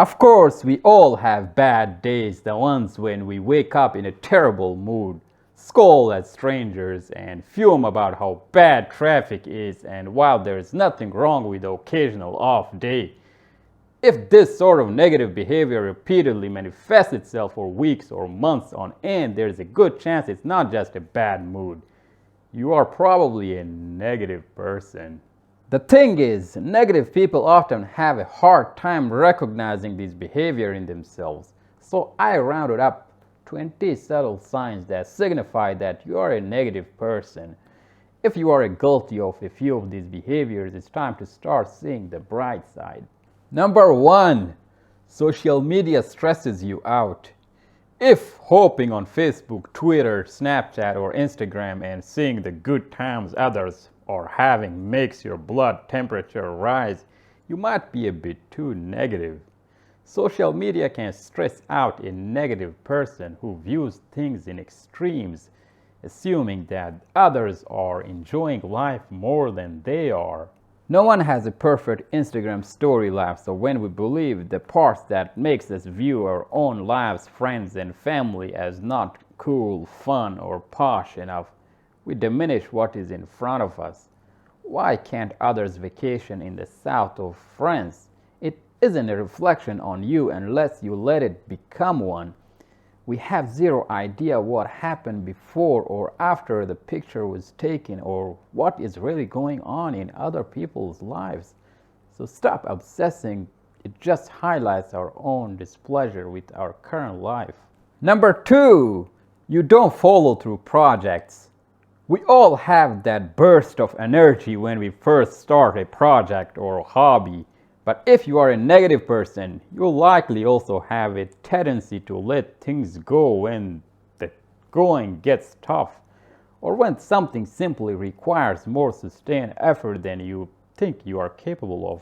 Of course, we all have bad days, the ones when we wake up in a terrible mood, scold at strangers, and fume about how bad traffic is, and while there's nothing wrong with the occasional off day. If this sort of negative behavior repeatedly manifests itself for weeks or months on end, there's a good chance it's not just a bad mood. You are probably a negative person. The thing is, negative people often have a hard time recognizing this behavior in themselves. So I rounded up 20 subtle signs that signify that you are a negative person. If you are guilty of a few of these behaviors, it's time to start seeing the bright side. Number 1, social media stresses you out. If hopping on Facebook, Twitter, Snapchat, or Instagram and seeing the good times others are having makes your blood temperature rise, you might be a bit too negative. Social media can stress out a negative person who views things in extremes, assuming that others are enjoying life more than they are. No one has a perfect Instagram story life, so when we believe the parts that makes us view our own lives, friends and family as not cool, fun or posh enough, we diminish what is in front of us. Why can't others vacation in the south of France? It isn't a reflection on you unless you let it become one. We have zero idea what happened before or after the picture was taken or what is really going on in other people's lives. So stop obsessing. It just highlights our own displeasure with our current life. Number 2, you don't follow through projects. We all have that burst of energy when we first start a project or hobby. But if you are a negative person, you'll likely also have a tendency to let things go when the going gets tough, or when something simply requires more sustained effort than you think you are capable of.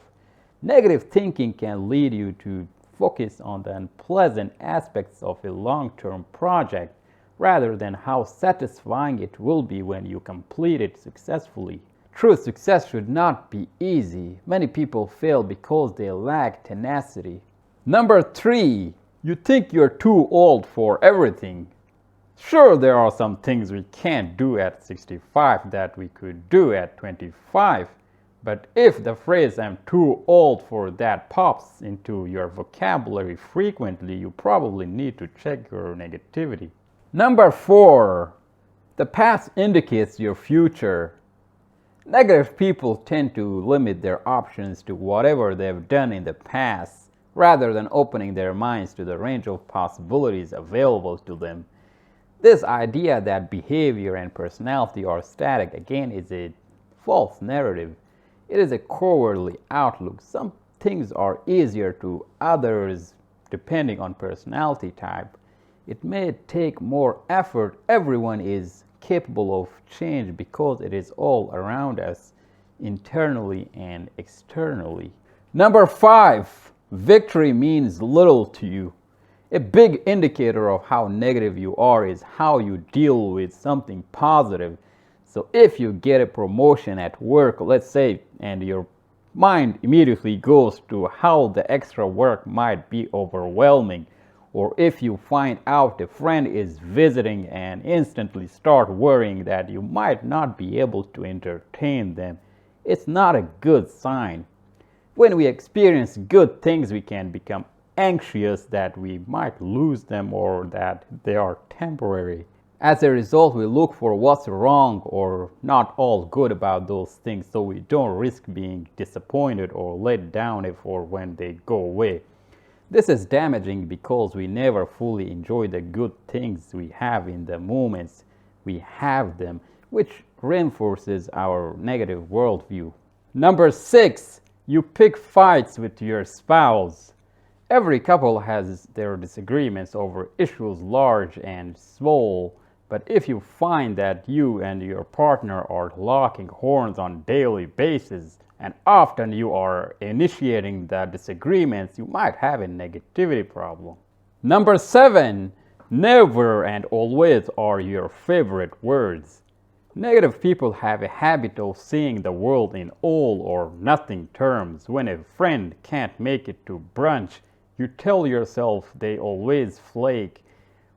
Negative thinking can lead you to focus on the unpleasant aspects of a long-term project rather than how satisfying it will be when you complete it successfully. True success should not be easy. Many people fail because they lack tenacity. Number 3, you think you're too old for everything. Sure, there are some things we can't do at 65 that we could do at 25. But if the phrase "I'm too old for that" pops into your vocabulary frequently, you probably need to check your negativity. Number 4, the past indicates your future. Negative people tend to limit their options to whatever they've done in the past, rather than opening their minds to the range of possibilities available to them. This idea that behavior and personality are static again is a false narrative. It is a cowardly outlook. Some things are easier to others depending on personality type. It may take more effort. Everyone is capable of change because it is all around us, internally and externally. Number 5, victory means little to you. A big indicator of how negative you are is how you deal with something positive. So if you get a promotion at work, let's say, and your mind immediately goes to how the extra work might be overwhelming, or if you find out a friend is visiting and instantly start worrying that you might not be able to entertain them, it's not a good sign. When we experience good things, we can become anxious that we might lose them or that they are temporary. As a result, we look for what's wrong or not all good about those things, so we don't risk being disappointed or let down if or when they go away. This is damaging because we never fully enjoy the good things we have in the moments we have them, which reinforces our negative worldview. Number 6, you pick fights with your spouse. Every couple has their disagreements over issues large and small, but if you find that you and your partner are locking horns on a daily basis, and often you are initiating the disagreements, you might have a negativity problem. Number 7, never and always are your favorite words. Negative people have a habit of seeing the world in all or nothing terms. When a friend can't make it to brunch, You tell yourself they always flake.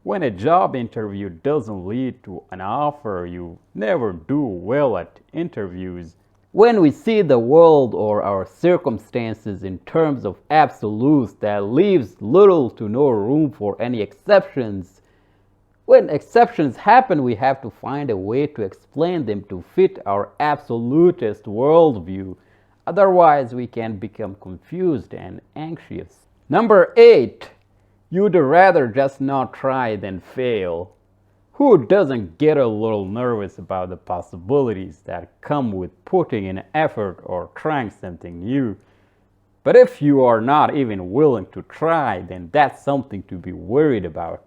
When a job interview doesn't lead to an offer, you never do well at interviews. When we see the world or our circumstances in terms of absolutes, that leaves little to no room for any exceptions. When exceptions happen, we have to find a way to explain them to fit our absolutist worldview. Otherwise, we can become confused and anxious. Number 8, you'd rather just not try than fail. Who doesn't get a little nervous about the possibilities that come with putting in effort or trying something new? But if you are not even willing to try, then that's something to be worried about.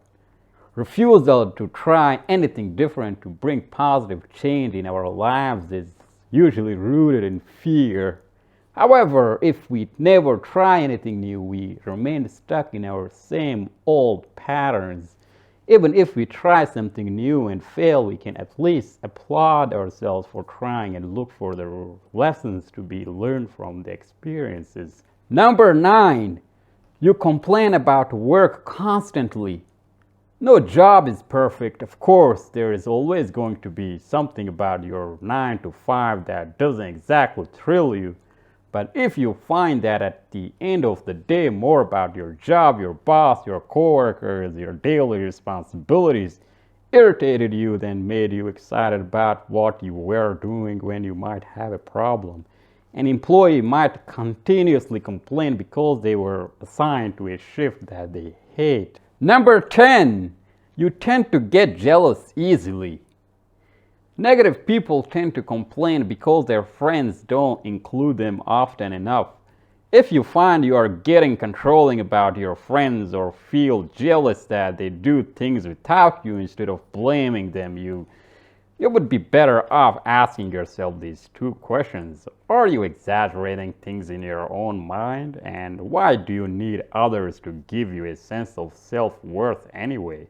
Refusal to try anything different to bring positive change in our lives is usually rooted in fear. However, if we never try anything new, we remain stuck in our same old patterns. Even if we try something new and fail, we can at least applaud ourselves for trying and look for the lessons to be learned from the experiences. Number 9, you complain about work constantly. No job is perfect. Of course, there is always going to be something about your 9 to 5 that doesn't exactly thrill you. But if you find that at the end of the day more about your job, your boss, your coworkers, your daily responsibilities irritated you than made you excited about what you were doing when you might have a problem, an employee might continuously complain because they were assigned to a shift that they hate. Number 10, you tend to get jealous easily. Negative people tend to complain because their friends don't include them often enough. If you find you are getting controlling about your friends or feel jealous that they do things without you instead of blaming them, you would be better off asking yourself these 2 questions. Are you exaggerating things in your own mind? And why do you need others to give you a sense of self-worth anyway?